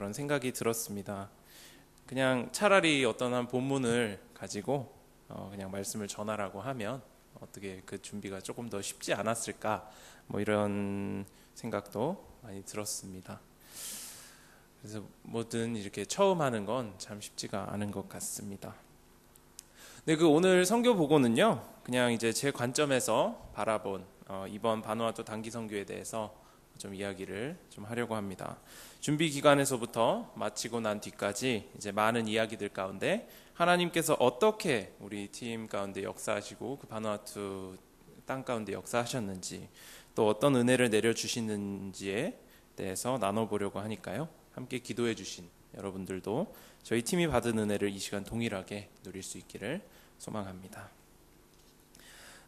그런 생각이 들었습니다. 그냥 차라리 어떤 한 본문을 가지고 그냥 말씀을 전하라고 하면 어떻게 그 준비가 조금 더 쉽지 않았을까, 뭐 이런 생각도 많이 들었습니다. 그래서 뭐든 이렇게 처음 하는 건 참 쉽지가 않은 것 같습니다. 네, 그 오늘 선교 보고는요, 그냥 이제 제 관점에서 바라본 이번 바누아투 단기 선교에 대해서 좀 이야기를 좀 하려고 합니다. 준비 기간에서부터 마치고 난 뒤까지 이제 많은 이야기들 가운데 하나님께서 어떻게 우리 팀 가운데 역사하시고 그 바누아투 땅 가운데 역사하셨는지, 또 어떤 은혜를 내려주시는지에 대해서 나눠보려고 하니까요, 함께 기도해 주신 여러분들도 저희 팀이 받은 은혜를 이 시간 동일하게 누릴 수 있기를 소망합니다.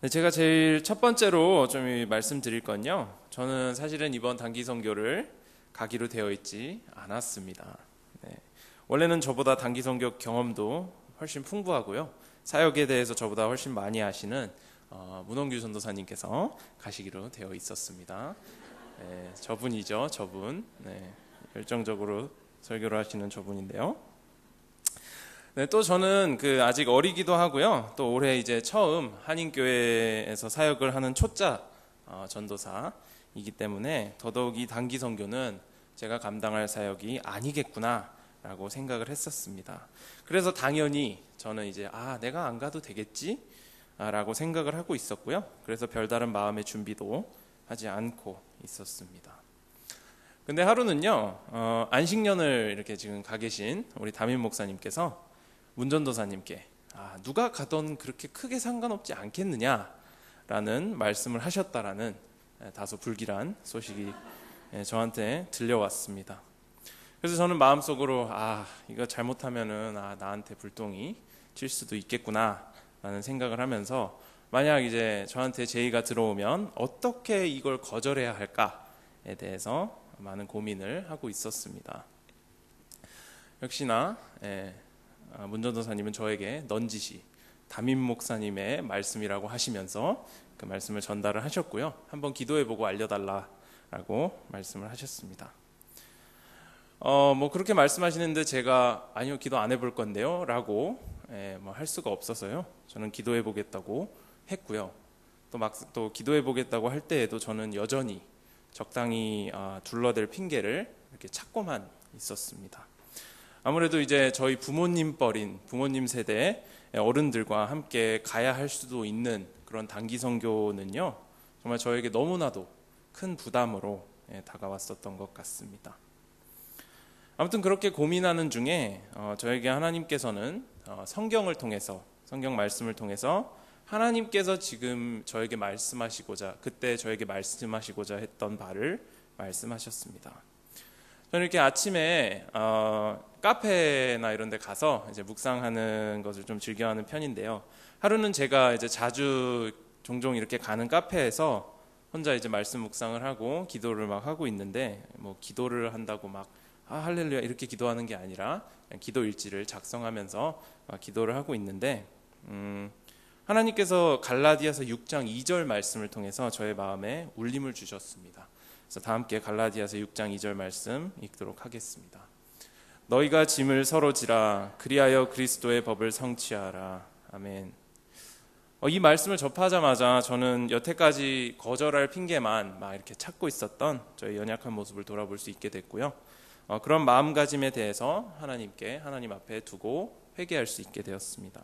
네, 제가 제일 첫 번째로 좀 말씀드릴 건요, 저는 사실은 이번 단기 선교를 가기로 되어 있지 않았습니다. 네, 원래는 저보다 단기 선교 경험도 훨씬 풍부하고요, 사역에 대해서 저보다 훨씬 많이 아시는 문홍규 전도사님께서 가시기로 되어 있었습니다. 네, 저분이죠, 저분. 네, 열정적으로 설교를 하시는 저분인데요. 네, 또 저는 아직 어리기도 하고요, 또 올해 이제 처음 한인교회에서 사역을 하는 초짜 전도사이기 때문에 더더욱 이 단기 선교는 제가 감당할 사역이 아니겠구나라고 생각을 했었습니다. 그래서 당연히 저는 이제 내가 안 가도 되겠지 라고 생각을 하고 있었고요, 그래서 별다른 마음의 준비도 하지 않고 있었습니다. 근데 하루는요, 안식년을 이렇게 지금 가 계신 우리 담임 목사님께서 문전도사님께 누가 가던 그렇게 크게 상관없지 않겠느냐라는 말씀을 하셨다라는 다소 불길한 소식이 저한테 들려왔습니다. 그래서 저는 마음속으로 이거 잘못하면은 나한테 불똥이 칠 수도 있겠구나라는 생각을 하면서, 만약 이제 저한테 제의가 들어오면 어떻게 이걸 거절해야 할까에 대해서 많은 고민을 하고 있었습니다. 역시나 문전도사님은 저에게 넌지시 담임 목사님의 말씀이라고 하시면서 그 말씀을 전달을 하셨고요, 한번 기도해보고 알려달라라고 말씀을 하셨습니다. 뭐 그렇게 말씀하시는데 제가 아니요, 기도 안 해볼 건데요 라고 뭐 할 수가 없어서요, 저는 기도해보겠다고 했고요, 또 기도해보겠다고 할 때에도 저는 여전히 적당히 둘러댈 핑계를 이렇게 찾고만 있었습니다. 아무래도 이제 저희 부모님 뻘인 부모님 세대 어른들과 함께 가야 할 수도 있는 그런 단기 선교는요, 정말 저에게 너무나도 큰 부담으로 다가왔었던 것 같습니다. 아무튼 그렇게 고민하는 중에 저에게 하나님께서는 성경을 통해서, 성경 말씀을 통해서 하나님께서 지금 저에게 말씀하시고자, 그때 저에게 말씀하시고자 했던 바를 말씀하셨습니다. 저는 이렇게 아침에 카페나 이런 데 가서 이제 묵상하는 것을 좀 즐겨하는 편인데요, 하루는 제가 이제 종종 이렇게 가는 카페에서 혼자 이제 말씀 묵상을 하고 기도를 막 하고 있는데, 뭐 기도를 한다고 막 할렐루야 이렇게 기도하는 게 아니라 그냥 기도 일지를 작성하면서 기도를 하고 있는데, 하나님께서 갈라디아서 6장 2절 말씀을 통해서 저의 마음에 울림을 주셨습니다. 그래서 다 함께 갈라디아서 6장 2절 말씀 읽도록 하겠습니다. 너희가 짐을 서로 지라, 그리하여 그리스도의 법을 성취하라. 아멘. 이 말씀을 접하자마자 저는 여태까지 거절할 핑계만 막 이렇게 찾고 있었던 저의 연약한 모습을 돌아볼 수 있게 됐고요, 그런 마음가짐에 대해서 하나님 앞에 두고 회개할 수 있게 되었습니다.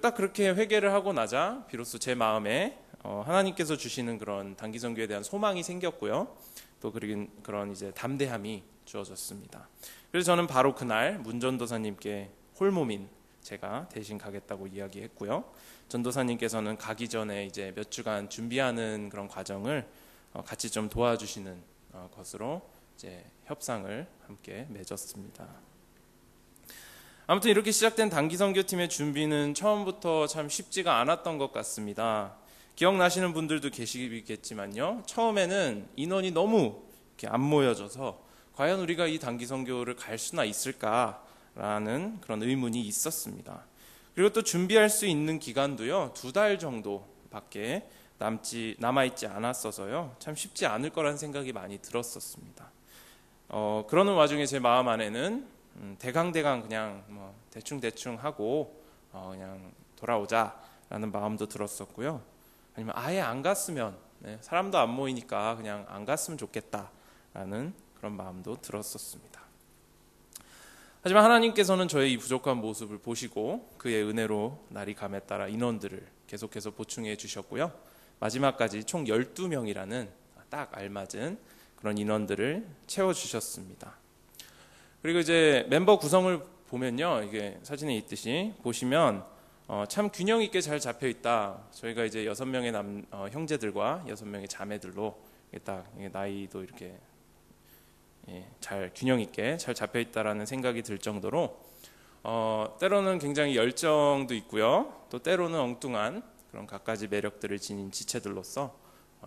딱 그렇게 회개를 하고 나자 비로소 제 마음에 하나님께서 주시는 그런 단기 선교에 대한 소망이 생겼고요, 또 그런 이제 담대함이 주어졌습니다. 그래서 저는 바로 그날 문전도사님께 홀몸인 제가 대신 가겠다고 이야기했고요, 전도사님께서는 가기 전에 이제 몇 주간 준비하는 그런 과정을 같이 좀 도와주시는 것으로 이제 협상을 함께 맺었습니다. 아무튼 이렇게 시작된 단기 선교팀의 준비는 처음부터 참 쉽지가 않았던 것 같습니다. 기억나시는 분들도 계시겠지만요, 처음에는 인원이 너무 이렇게 안 모여져서 과연 우리가 이 단기 선교를 갈 수나 있을까라는 그런 의문이 있었습니다. 그리고 또 준비할 수 있는 기간도요, 2달 정도밖에 남아있지 않았어서요, 참 쉽지 않을 거란 생각이 많이 들었었습니다. 그러는 와중에 제 마음 안에는 대강대강 그냥 뭐 대충 하고 그냥 돌아오자라는 마음도 들었었고요. 아니면 아예 안 갔으면 사람도 안 모이니까 그냥 안 갔으면 좋겠다라는 그런 마음도 들었었습니다. 하지만 하나님께서는 저의 이 부족한 모습을 보시고 그의 은혜로 날이 감에 따라 인원들을 계속해서 보충해 주셨고요. 마지막까지 총 12명이라는 딱 알맞은 그런 인원들을 채워주셨습니다. 그리고 이제 멤버 구성을 보면요, 이게 사진에 있듯이 보시면 참 균형 있게 잘 잡혀 있다. 저희가 이제 6명의 형제들과 6명의 자매들로 딱 나이도 이렇게 잘 균형 있게 잘 잡혀 있다라는 생각이 들 정도로 때로는 굉장히 열정도 있고요, 또 때로는 엉뚱한 그런 갖가지 매력들을 지닌 지체들로서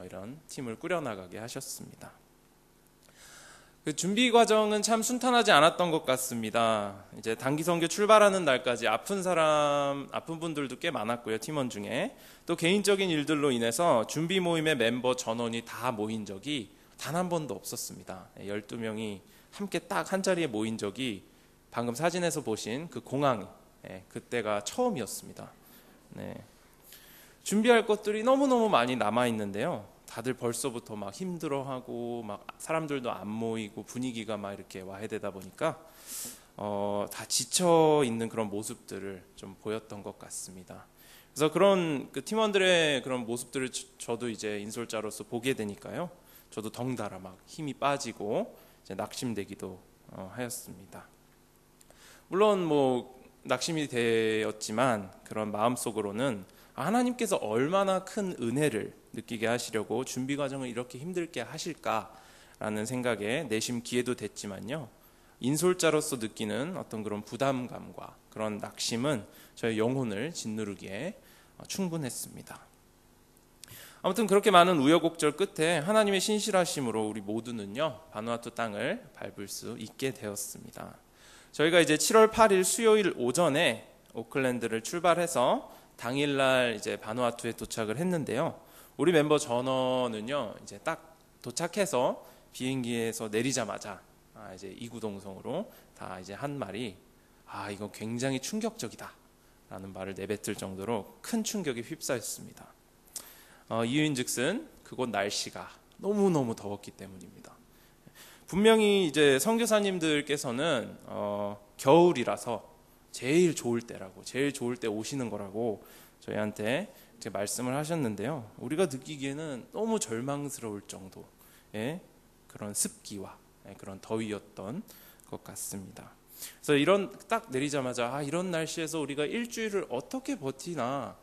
이런 팀을 꾸려나가게 하셨습니다. 그 준비 과정은 참 순탄하지 않았던 것 같습니다. 이제 단기 선교 출발하는 날까지 아픈 분들도 꽤 많았고요, 팀원 중에. 또 개인적인 일들로 인해서 준비 모임의 멤버 전원이 다 모인 적이 단 한 번도 없었습니다. 12명이 함께 딱 한 자리에 모인 적이 방금 사진에서 보신 그 공항, 그때가 처음이었습니다. 준비할 것들이 너무너무 많이 남아 있는데요. 다들 벌써부터 막 힘들어하고 막 사람들도 안 모이고 분위기가 막 이렇게 와해되다 보니까 다 지쳐 있는 그런 모습들을 좀 보였던 것 같습니다. 그래서 그런 그 팀원들의 그런 모습들을 저도 이제 인솔자로서 보게 되니까요. 저도 덩달아 막 힘이 빠지고 이제 낙심되기도 하였습니다. 물론 뭐 낙심이 되었지만 그런 마음속으로는 하나님께서 얼마나 큰 은혜를 느끼게 하시려고 준비 과정을 이렇게 힘들게 하실까라는 생각에 내심 기회도 됐지만요, 인솔자로서 느끼는 어떤 그런 부담감과 그런 낙심은 저의 영혼을 짓누르기에 충분했습니다. 아무튼 그렇게 많은 우여곡절 끝에 하나님의 신실하심으로 우리 모두는요, 바누아투 땅을 밟을 수 있게 되었습니다. 저희가 이제 7월 8일 수요일 오전에 오클랜드를 출발해서 당일날 이제 바누아투에 도착을 했는데요. 우리 멤버 전원은요, 이제 딱 도착해서 비행기에서 내리자마자 이제 이구동성으로 다 이제 한 말이 이거 굉장히 충격적이다라는 말을 내뱉을 정도로 큰 충격에 휩싸였습니다. 이유인즉슨 그곳 날씨가 너무너무 더웠기 때문입니다. 분명히 이제 선교사님들께서는 겨울이라서 제일 좋을 때 오시는 거라고 저희한테 이제 말씀을 하셨는데요. 우리가 느끼기에는 너무 절망스러울 정도의 그런 습기와 그런 더위였던 것 같습니다. 그래서 이런 딱 내리자마자 이런 날씨에서 우리가 일주일을 어떻게 버티나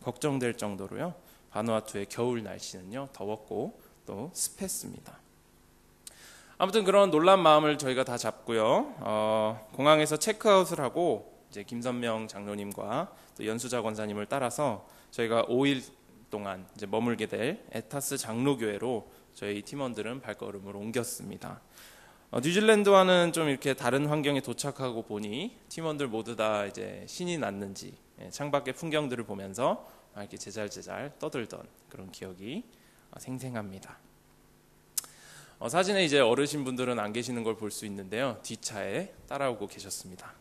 걱정될 정도로요. 바누아투의 겨울 날씨는요, 더웠고 또 습했습니다. 아무튼 그런 놀란 마음을 저희가 다 잡고요. 공항에서 체크아웃을 하고 이제 김선명 장로님과 또 연수자 권사님을 따라서 저희가 5일 동안 이제 머물게 될 에타스 장로교회로 저희 팀원들은 발걸음을 옮겼습니다. 뉴질랜드와는 좀 이렇게 다른 환경에 도착하고 보니 팀원들 모두 다 이제 신이 났는지 창밖의 풍경들을 보면서 이렇게 제잘제잘 떠들던 그런 기억이 생생합니다. 사진에 이제 어르신분들은 안 계시는 걸 볼 수 있는데요. 뒷차에 따라오고 계셨습니다.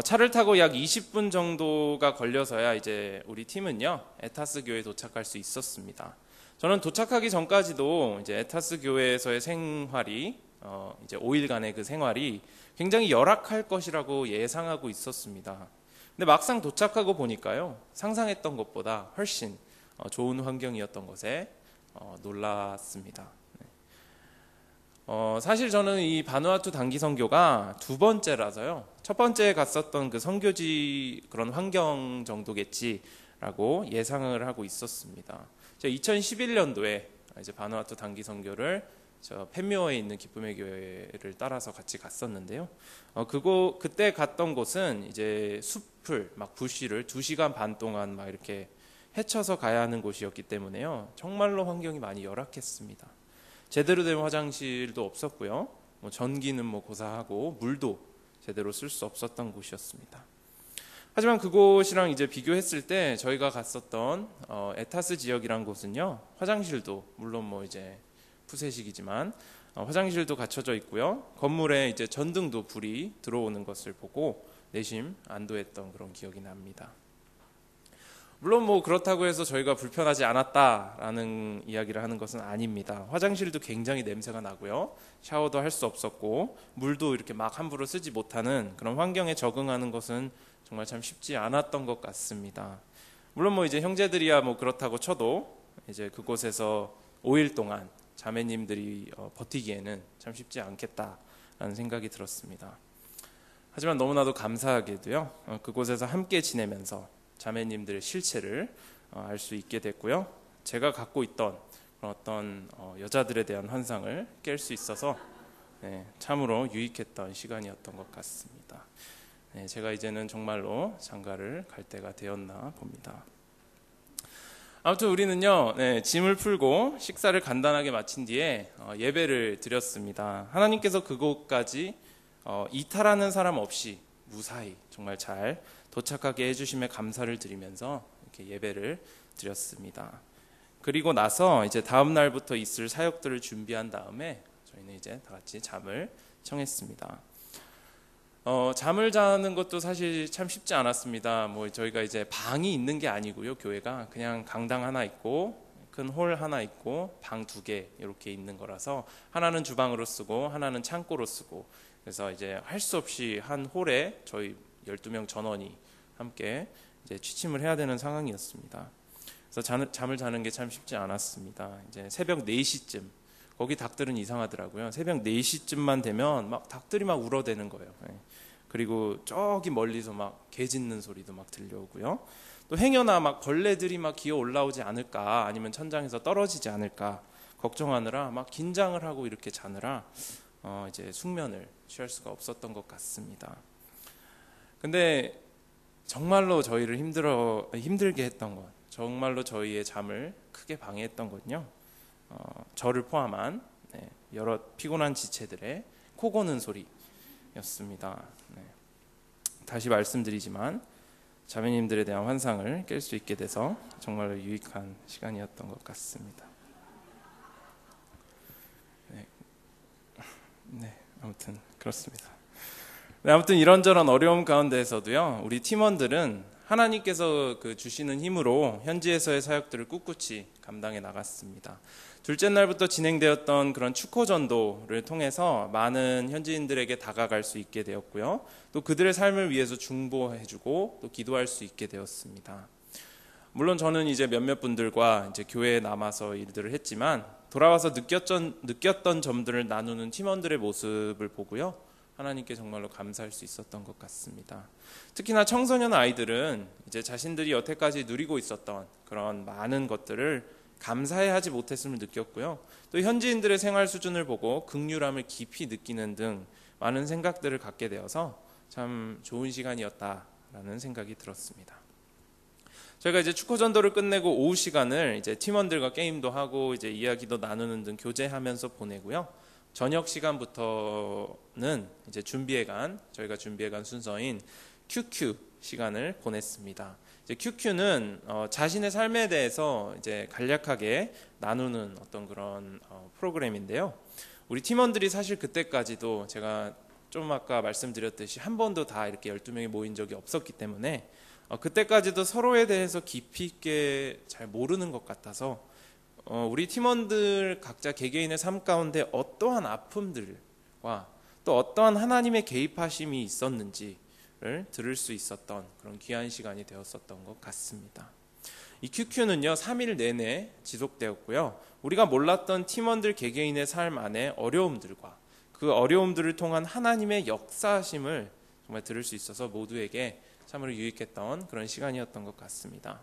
차를 타고 약 20분 정도가 걸려서야 이제 우리 팀은요, 에타스 교회에 도착할 수 있었습니다. 저는 도착하기 전까지도 이제 에타스 교회에서의 생활이 이제 5일간의 그 생활이 굉장히 열악할 것이라고 예상하고 있었습니다. 근데 막상 도착하고 보니까요, 상상했던 것보다 훨씬 좋은 환경이었던 것에 놀랐습니다. 사실 저는 이 바누아투 단기 선교가 두 번째라서요, 첫 번째 갔었던 그 선교지 그런 환경 정도겠지라고 예상을 하고 있었습니다. 제가 2011년도에 이제 바누아투 단기 선교를 저 펜묘어에 있는 기쁨의 교회를 따라서 같이 갔었는데요. 그때 갔던 곳은 이제 숲을 막 부시를 2시간 반 동안 막 이렇게 헤쳐서 가야 하는 곳이었기 때문에요. 정말로 환경이 많이 열악했습니다. 제대로 된 화장실도 없었고요. 전기는 고사하고 물도 제대로 쓸 수 없었던 곳이었습니다. 하지만 그곳이랑 이제 비교했을 때 저희가 갔었던 에타스 지역이란 곳은요, 화장실도 물론 이제 푸세식이지만 화장실도 갖춰져 있고요. 건물에 이제 전등도 불이 들어오는 것을 보고 내심 안도했던 그런 기억이 납니다. 물론 뭐 그렇다고 해서 저희가 불편하지 않았다라는 이야기를 하는 것은 아닙니다. 화장실도 굉장히 냄새가 나고요. 샤워도 할 수 없었고 물도 이렇게 막 함부로 쓰지 못하는 그런 환경에 적응하는 것은 정말 참 쉽지 않았던 것 같습니다. 물론 뭐 이제 형제들이야 뭐 그렇다고 쳐도 이제 그곳에서 5일 동안 자매님들이 버티기에는 참 쉽지 않겠다라는 생각이 들었습니다. 하지만 너무나도 감사하게도요. 그곳에서 함께 지내면서 자매님들의 실체를 알 수 있게 됐고요. 제가 갖고 있던 어떤 여자들에 대한 환상을 깰 수 있어서 참으로 유익했던 시간이었던 것 같습니다. 제가 이제는 정말로 장가를 갈 때가 되었나 봅니다. 아무튼 우리는요, 짐을 풀고 식사를 간단하게 마친 뒤에 예배를 드렸습니다. 하나님께서 그곳까지 이탈하는 사람 없이 무사히 정말 잘 도착하게 해주심에 감사를 드리면서 이렇게 예배를 드렸습니다. 그리고 나서 이제 다음 날부터 있을 사역들을 준비한 다음에 저희는 이제 다 같이 잠을 청했습니다. 잠을 자는 것도 사실 참 쉽지 않았습니다. 뭐 저희가 이제 방이 있는 게 아니고요, 교회가 그냥 강당 하나 있고 큰 홀 하나 있고 방 2개 이렇게 있는 거라서 하나는 주방으로 쓰고 하나는 창고로 쓰고 그래서 이제 할 수 없이 한 홀에 저희 12명 전원이 함께 이제 취침을 해야 되는 상황이었습니다. 그래서 잠을 자는 게 참 쉽지 않았습니다. 이제 새벽 4시쯤 거기 닭들은 이상하더라고요. 새벽 4시쯤만 되면 막 닭들이 막 울어대는 거예요. 그리고 저기 멀리서 막 개 짖는 소리도 막 들려오고요. 또 행여나 막 벌레들이 막 기어 올라오지 않을까 아니면 천장에서 떨어지지 않을까 걱정하느라 막 긴장을 하고 이렇게 자느라 이제 숙면을 취할 수가 없었던 것 같습니다. 근데 정말로 저희를 힘들게 했던 것, 정말로 저희의 잠을 크게 방해했던 것은요, 저를 포함한 여러 피곤한 지체들의 코 고는 소리였습니다. 다시 말씀드리지만 자매님들에 대한 환상을 깰 수 있게 돼서 정말로 유익한 시간이었던 것 같습니다. 아무튼 그렇습니다. 아무튼 이런저런 어려움 가운데에서도요, 우리 팀원들은 하나님께서 주시는 힘으로 현지에서의 사역들을 꿋꿋이 감당해 나갔습니다. 둘째 날부터 진행되었던 그런 축호 전도를 통해서 많은 현지인들에게 다가갈 수 있게 되었고요. 또 그들의 삶을 위해서 중보해주고 또 기도할 수 있게 되었습니다. 물론 저는 이제 몇몇 분들과 이제 교회에 남아서 일들을 했지만 돌아와서 느꼈던 점들을 나누는 팀원들의 모습을 보고요. 하나님께 정말로 감사할 수 있었던 것 같습니다. 특히나 청소년 아이들은 이제 자신들이 여태까지 누리고 있었던 그런 많은 것들을 감사해 하지 못했음을 느꼈고요. 또 현지인들의 생활 수준을 보고 긍휼함을 깊이 느끼는 등 많은 생각들을 갖게 되어서 참 좋은 시간이었다라는 생각이 들었습니다. 저희가 이제 축구 전도를 끝내고 오후 시간을 이제 팀원들과 게임도 하고 이제 이야기도 나누는 등 교제하면서 보내고요. 저녁 시간부터는 이제 저희가 준비해간 순서인 QQ 시간을 보냈습니다. 이제 QQ는 자신의 삶에 대해서 이제 간략하게 나누는 어떤 그런 프로그램인데요. 우리 팀원들이 사실 그때까지도 제가 좀 아까 말씀드렸듯이 한 번도 다 이렇게 12명이 모인 적이 없었기 때문에 그때까지도 서로에 대해서 깊이 있게 잘 모르는 것 같아서 우리 팀원들 각자 개개인의 삶 가운데 어떠한 아픔들과 또 어떠한 하나님의 개입하심이 있었는지를 들을 수 있었던 그런 귀한 시간이 되었었던 것 같습니다. 이 QQ는요 3일 내내 지속되었고요. 우리가 몰랐던 팀원들 개개인의 삶 안에 어려움들과 그 어려움들을 통한 하나님의 역사하심을 정말 들을 수 있어서 모두에게 참으로 유익했던 그런 시간이었던 것 같습니다.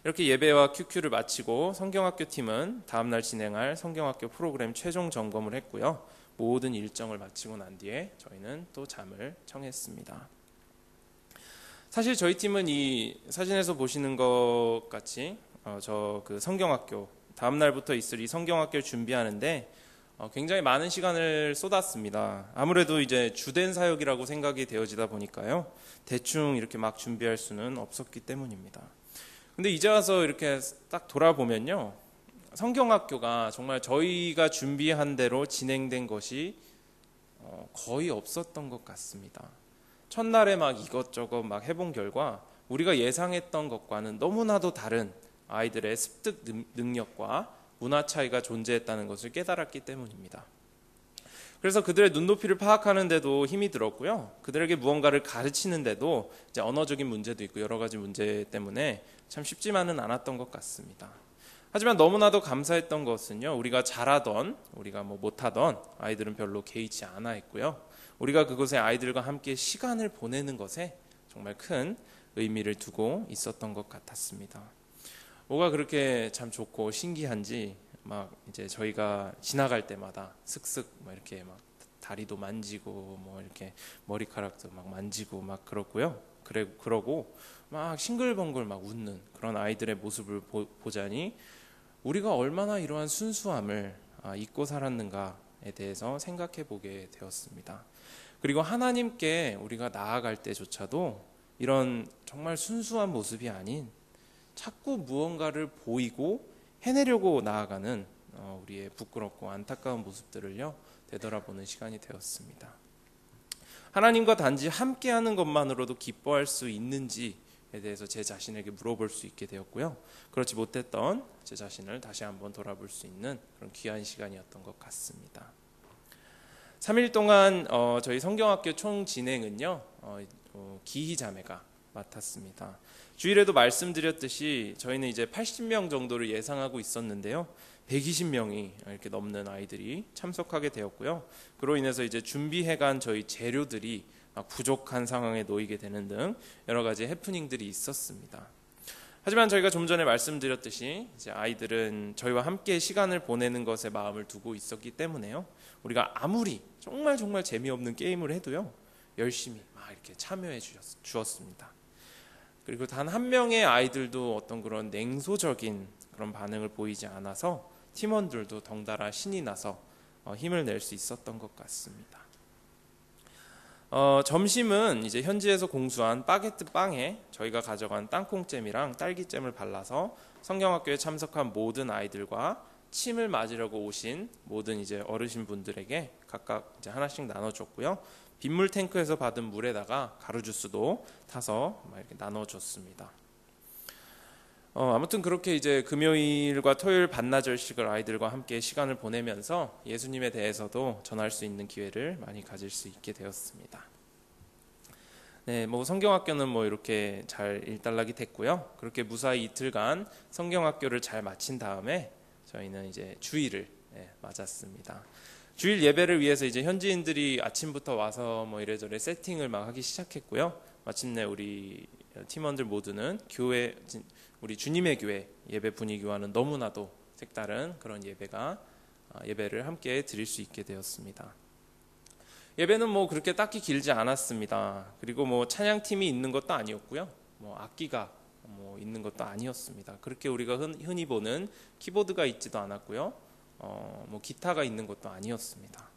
이렇게 예배와 QQ를 마치고 성경학교 팀은 다음날 진행할 성경학교 프로그램 최종 점검을 했고요. 모든 일정을 마치고 난 뒤에 저희는 또 잠을 청했습니다. 사실 저희 팀은 이 사진에서 보시는 것 같이 그 성경학교 다음날부터 있을 이 성경학교를 준비하는데 굉장히 많은 시간을 쏟았습니다. 아무래도 이제 주된 사역이라고 생각이 되어지다 보니까요. 대충 이렇게 막 준비할 수는 없었기 때문입니다. 근데 이제 와서 이렇게 딱 돌아보면요. 성경학교가 정말 저희가 준비한 대로 진행된 것이 거의 없었던 것 같습니다. 첫날에 막 이것저것 막 해본 결과 우리가 예상했던 것과는 너무나도 다른 아이들의 습득 능력과 문화 차이가 존재했다는 것을 깨달았기 때문입니다. 그래서 그들의 눈높이를 파악하는데도 힘이 들었고요. 그들에게 무언가를 가르치는데도 이제 언어적인 문제도 있고 여러 가지 문제 때문에 참 쉽지만은 않았던 것 같습니다. 하지만 너무나도 감사했던 것은요, 우리가 잘하던, 우리가 못하던 아이들은 별로 개의치 않아 했고요. 우리가 그곳에 아이들과 함께 시간을 보내는 것에 정말 큰 의미를 두고 있었던 것 같았습니다. 뭐가 그렇게 참 좋고 신기한지 막 이제 저희가 지나갈 때마다 슥슥 막 이렇게 막 다리도 만지고 뭐 이렇게 머리카락도 막 만지고 막 그러고요. 그러고 막 싱글벙글 막 웃는 그런 아이들의 모습을 보자니 우리가 얼마나 이러한 순수함을 잊고 살았는가에 대해서 생각해 보게 되었습니다. 그리고 하나님께 우리가 나아갈 때조차도 이런 정말 순수한 모습이 아닌 자꾸 무언가를 보이고 해내려고 나아가는 우리의 부끄럽고 안타까운 모습들을요 되돌아보는 시간이 되었습니다. 하나님과 단지 함께하는 것만으로도 기뻐할 수 있는지에 대해서 제 자신에게 물어볼 수 있게 되었고요. 그렇지 못했던 제 자신을 다시 한번 돌아볼 수 있는 그런 귀한 시간이었던 것 같습니다. 3일 동안 저희 성경학교 총 진행은요 기희 자매가 맡았습니다. 주일에도 말씀드렸듯이 저희는 이제 80명 정도를 예상하고 있었는데요. 120명이 이렇게 넘는 아이들이 참석하게 되었고요. 그로 인해서 이제 준비해간 저희 재료들이 막 부족한 상황에 놓이게 되는 등 여러 가지 해프닝들이 있었습니다. 하지만 저희가 좀 전에 말씀드렸듯이 이제 아이들은 저희와 함께 시간을 보내는 것에 마음을 두고 있었기 때문에요. 우리가 아무리 정말 재미없는 게임을 해도요. 열심히 막 이렇게 참여해 주었습니다. 그리고 단 한 명의 아이들도 어떤 그런 냉소적인 그런 반응을 보이지 않아서 팀원들도 덩달아 신이 나서 힘을 낼 수 있었던 것 같습니다. 점심은 이제 현지에서 공수한 바게트 빵에 저희가 가져간 땅콩잼이랑 딸기잼을 발라서 성경학교에 참석한 모든 아이들과 침을 맞으려고 오신 모든 이제 어르신분들에게 각각 이제 하나씩 나눠줬고요. 빗물 탱크에서 받은 물에다가 가루 주스도 타서 이렇게 나눠줬습니다. 아무튼 그렇게 이제 금요일과 토요일 반나절씩을 아이들과 함께 시간을 보내면서 예수님에 대해서도 전할 수 있는 기회를 많이 가질 수 있게 되었습니다. 네, 성경학교는 이렇게 잘 일단락이 됐고요. 그렇게 무사히 이틀간 성경학교를 잘 마친 다음에 저희는 이제 주일을 맞았습니다. 주일 예배를 위해서 이제 현지인들이 아침부터 와서 이래저래 세팅을 막 하기 시작했고요. 마침내 우리 팀원들 모두는 우리 주님의 교회 예배 분위기와는 너무나도 색다른 그런 예배를 함께 드릴 수 있게 되었습니다. 예배는 그렇게 딱히 길지 않았습니다. 그리고 찬양팀이 있는 것도 아니었고요. 악기가 있는 것도 아니었습니다. 그렇게 우리가 흔히 보는 키보드가 있지도 않았고요. 기타가 있는 것도 아니었습니다.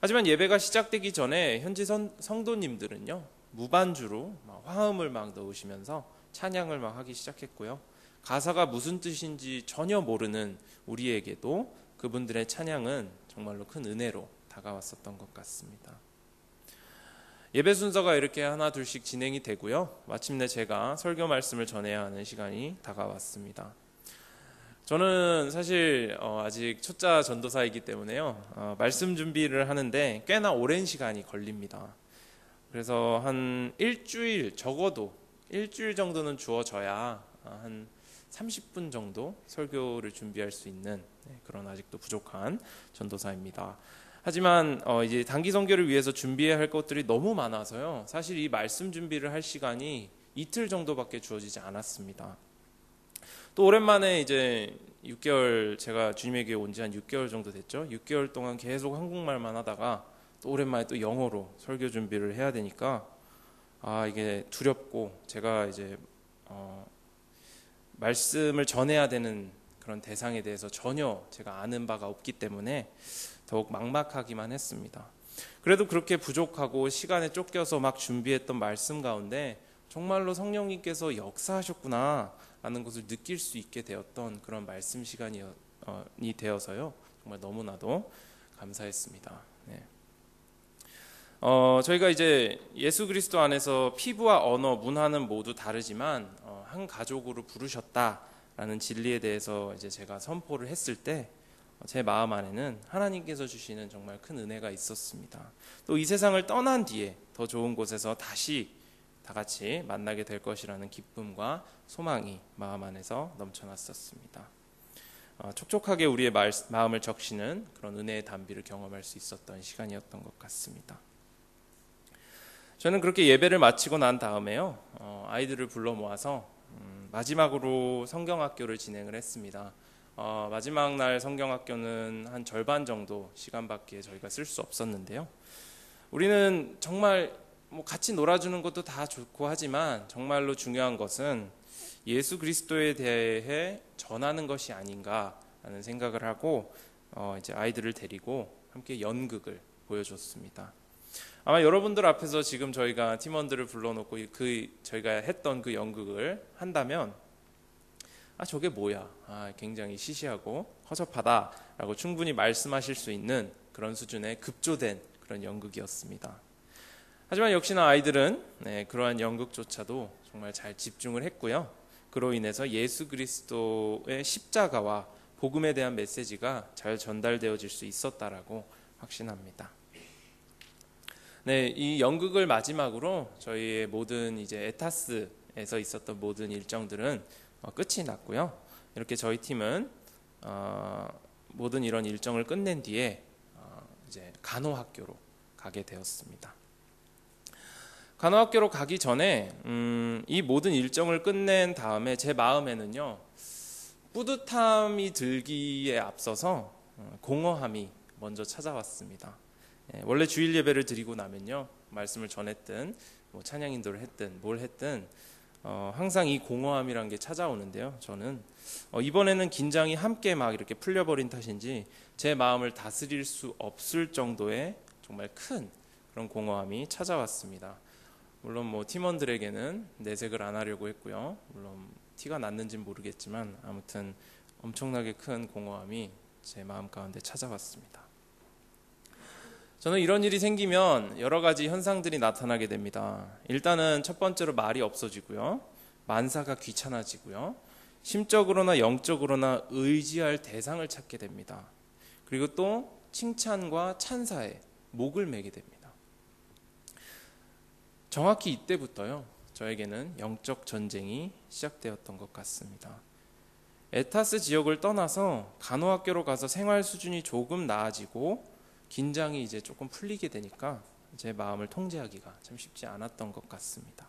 하지만 예배가 시작되기 전에 현지 성도님들은요 무반주로 화음을 막 넣으시면서 찬양을 막 하기 시작했고요. 가사가 무슨 뜻인지 전혀 모르는 우리에게도 그분들의 찬양은 정말로 큰 은혜로 다가왔었던 것 같습니다. 예배 순서가 이렇게 하나 둘씩 진행이 되고요. 마침내 제가 설교 말씀을 전해야 하는 시간이 다가왔습니다. 저는 사실 아직 초짜 전도사이기 때문에요. 말씀 준비를 하는데 꽤나 오랜 시간이 걸립니다. 그래서 한 적어도 일주일 정도는 주어져야 한 30분 정도 설교를 준비할 수 있는 그런 아직도 부족한 전도사입니다. 하지만 이제 단기 선교를 위해서 준비해야 할 것들이 너무 많아서요. 사실 이 말씀 준비를 할 시간이 이틀 정도밖에 주어지지 않았습니다. 또 오랜만에 이제 6개월 제가 주님의 교회 온 지 한 6개월 정도 됐죠. 6개월 동안 계속 한국말만 하다가 또 오랜만에 또 영어로 설교 준비를 해야 되니까 이게 두렵고 제가 이제 말씀을 전해야 되는 그런 대상에 대해서 전혀 제가 아는 바가 없기 때문에 더욱 막막하기만 했습니다. 그래도 그렇게 부족하고 시간에 쫓겨서 막 준비했던 말씀 가운데 정말로 성령님께서 역사하셨구나 라는 것을 느낄 수 있게 되었던 그런 말씀 시간이 되어서요. 정말 너무나도 감사했습니다. 네. 저희가 이제 예수 그리스도 안에서 피부와 언어, 문화는 모두 다르지만 한 가족으로 부르셨다라는 진리에 대해서 이제 제가 선포를 했을 때 제 마음 안에는 하나님께서 주시는 정말 큰 은혜가 있었습니다. 또 이 세상을 떠난 뒤에 더 좋은 곳에서 다시 다 같이 만나게 될 것이라는 기쁨과 소망이 마음 안에서 넘쳐났었습니다. 촉촉하게 우리의 마음을 적시는 그런 은혜의 단비를 경험할 수 있었던 시간이었던 것 같습니다. 저는 그렇게 예배를 마치고 난 다음에요, 아이들을 불러 모아서 마지막으로 성경학교를 진행을 했습니다. 마지막 날 성경학교는 한 절반 정도 시간밖에 저희가 쓸 수 없었는데요. 우리는 정말 같이 놀아주는 것도 다 좋고 하지만 정말로 중요한 것은 예수 그리스도에 대해 전하는 것이 아닌가라는 생각을 하고 이제 아이들을 데리고 함께 연극을 보여줬습니다. 아마 여러분들 앞에서 지금 저희가 팀원들을 불러놓고 저희가 했던 그 연극을 한다면 저게 뭐야? 굉장히 시시하고 허접하다라고 충분히 말씀하실 수 있는 그런 수준의 급조된 그런 연극이었습니다. 하지만 역시나 아이들은 그러한 연극조차도 정말 잘 집중을 했고요. 그로 인해서 예수 그리스도의 십자가와 복음에 대한 메시지가 잘 전달되어질 수 있었다라고 확신합니다. 네, 이 연극을 마지막으로 저희의 모든 이제 에타스에서 있었던 모든 일정들은 끝이 났고요. 이렇게 저희 팀은 모든 이런 일정을 끝낸 뒤에 이제 간호학교로 가게 되었습니다. 간호학교로 가기 전에 이 모든 일정을 끝낸 다음에 제 마음에는요, 뿌듯함이 들기에 앞서서 공허함이 먼저 찾아왔습니다. 원래 주일 예배를 드리고 나면요, 말씀을 전했든 찬양 인도를 했든 뭘 했든 항상 이 공허함이란 게 찾아오는데요. 저는 이번에는 긴장이 함께 막 이렇게 풀려버린 탓인지 제 마음을 다스릴 수 없을 정도의 정말 큰 그런 공허함이 찾아왔습니다. 물론 팀원들에게는 내색을 안 하려고 했고요. 물론 티가 났는지는 모르겠지만 아무튼 엄청나게 큰 공허함이 제 마음 가운데 찾아왔습니다. 저는 이런 일이 생기면 여러 가지 현상들이 나타나게 됩니다. 일단은 첫 번째로 말이 없어지고요. 만사가 귀찮아지고요. 심적으로나 영적으로나 의지할 대상을 찾게 됩니다. 그리고 또 칭찬과 찬사에 목을 매게 됩니다. 정확히 이때부터요, 저에게는 영적 전쟁이 시작되었던 것 같습니다. 에타스 지역을 떠나서 간호학교로 가서 생활 수준이 조금 나아지고 긴장이 이제 조금 풀리게 되니까 제 마음을 통제하기가 참 쉽지 않았던 것 같습니다.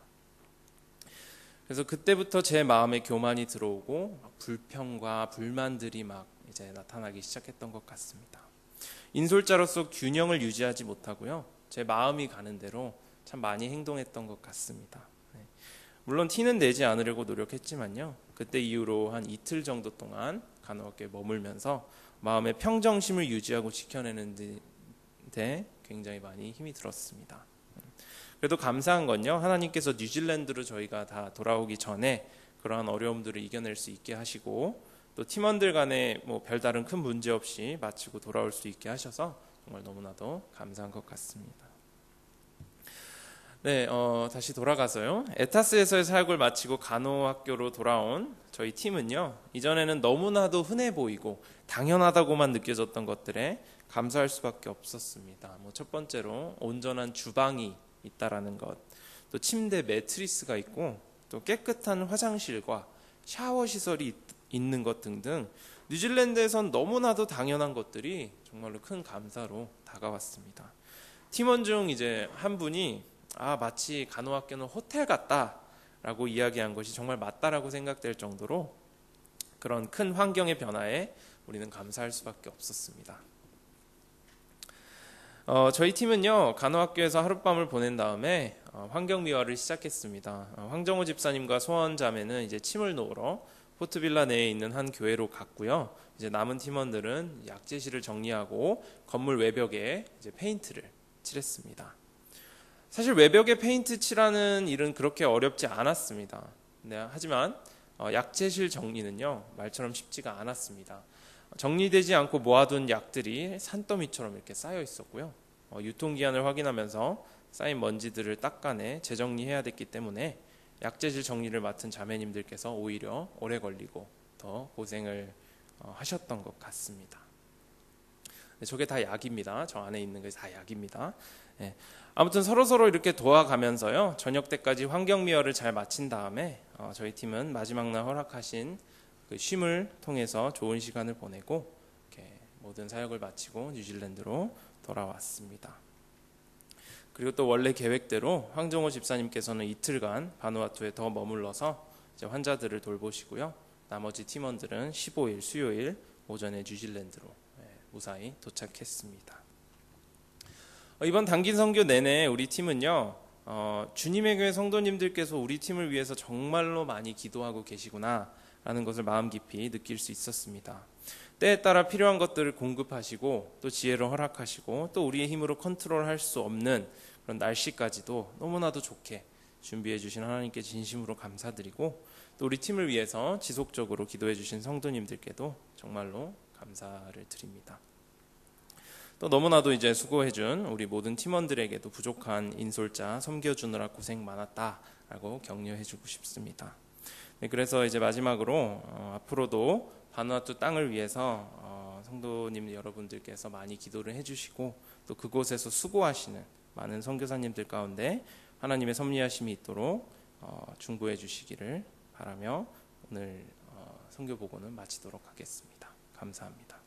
그래서 그때부터 제 마음에 교만이 들어오고 불평과 불만들이 막 이제 나타나기 시작했던 것 같습니다. 인솔자로서 균형을 유지하지 못하고요, 제 마음이 가는 대로 참 많이 행동했던 것 같습니다. 물론 티는 내지 않으려고 노력했지만요, 그때 이후로 한 이틀 정도 동안 간호학교에 머물면서 마음의 평정심을 유지하고 지켜내는 데 굉장히 많이 힘이 들었습니다. 그래도 감사한 건요, 하나님께서 뉴질랜드로 저희가 다 돌아오기 전에 그러한 어려움들을 이겨낼 수 있게 하시고 또 팀원들 간에 별다른 큰 문제 없이 마치고 돌아올 수 있게 하셔서 정말 너무나도 감사한 것 같습니다. 네, 다시 돌아가서요, 에타스에서의 사역을 마치고 간호학교로 돌아온 저희 팀은요, 이전에는 너무나도 흔해 보이고 당연하다고만 느껴졌던 것들에 감사할 수밖에 없었습니다. 첫 번째로 온전한 주방이 있다라는 것, 또 침대 매트리스가 있고 또 깨끗한 화장실과 샤워 시설이 있는 것 등등 뉴질랜드에선 너무나도 당연한 것들이 정말로 큰 감사로 다가왔습니다. 팀원 중 이제 한 분이 마치 간호학교는 호텔 같다라고 이야기한 것이 정말 맞다라고 생각될 정도로 그런 큰 환경의 변화에 우리는 감사할 수밖에 없었습니다. 저희 팀은요, 간호학교에서 하룻밤을 보낸 다음에 환경미화를 시작했습니다. 황정호 집사님과 소원 자매는 이제 침을 놓으러 포트빌라 내에 있는 한 교회로 갔고요. 이제 남은 팀원들은 약재실을 정리하고 건물 외벽에 이제 페인트를 칠했습니다. 사실 외벽에 페인트 칠하는 일은 그렇게 어렵지 않았습니다. 네, 하지만 약재실 정리는요, 말처럼 쉽지가 않았습니다. 정리되지 않고 모아둔 약들이 산더미처럼 이렇게 쌓여 있었고요. 유통기한을 확인하면서 쌓인 먼지들을 닦아내 재정리해야 됐기 때문에 약재질 정리를 맡은 자매님들께서 오히려 오래 걸리고 더 고생을 하셨던 것 같습니다. 저게 다 약입니다. 저 안에 있는 게 다 약입니다. 예. 아무튼 서로 이렇게 도와가면서요, 저녁 때까지 환경미화를 잘 마친 다음에 저희 팀은 마지막 날 허락하신 그 쉼을 통해서 좋은 시간을 보내고 이렇게 모든 사역을 마치고 뉴질랜드로 돌아왔습니다. 그리고 또 원래 계획대로 황정호 집사님께서는 이틀간 바누아투에 더 머물러서 이제 환자들을 돌보시고요. 나머지 팀원들은 15일 수요일 오전에 뉴질랜드로 무사히 도착했습니다. 이번 단기 선교 내내 우리 팀은요, 주님의 교회 성도님들께서 우리 팀을 위해서 정말로 많이 기도하고 계시구나 라는 것을 마음 깊이 느낄 수 있었습니다. 때에 따라 필요한 것들을 공급하시고 또 지혜를 허락하시고 또 우리의 힘으로 컨트롤할 수 없는 그런 날씨까지도 너무나도 좋게 준비해 주신 하나님께 진심으로 감사드리고, 또 우리 팀을 위해서 지속적으로 기도해 주신 성도님들께도 정말로 감사를 드립니다. 또 너무나도 이제 수고해준 우리 모든 팀원들에게도 부족한 인솔자 섬겨주느라 고생 많았다라고 격려해주고 싶습니다. 네, 그래서 이제 마지막으로 앞으로도 바누아투 땅을 위해서 성도님 여러분들께서 많이 기도를 해주시고 또 그곳에서 수고하시는 많은 선교사님들 가운데 하나님의 섭리하심이 있도록 중보해 주시기를 바라며 오늘 선교 보고는 마치도록 하겠습니다. 감사합니다.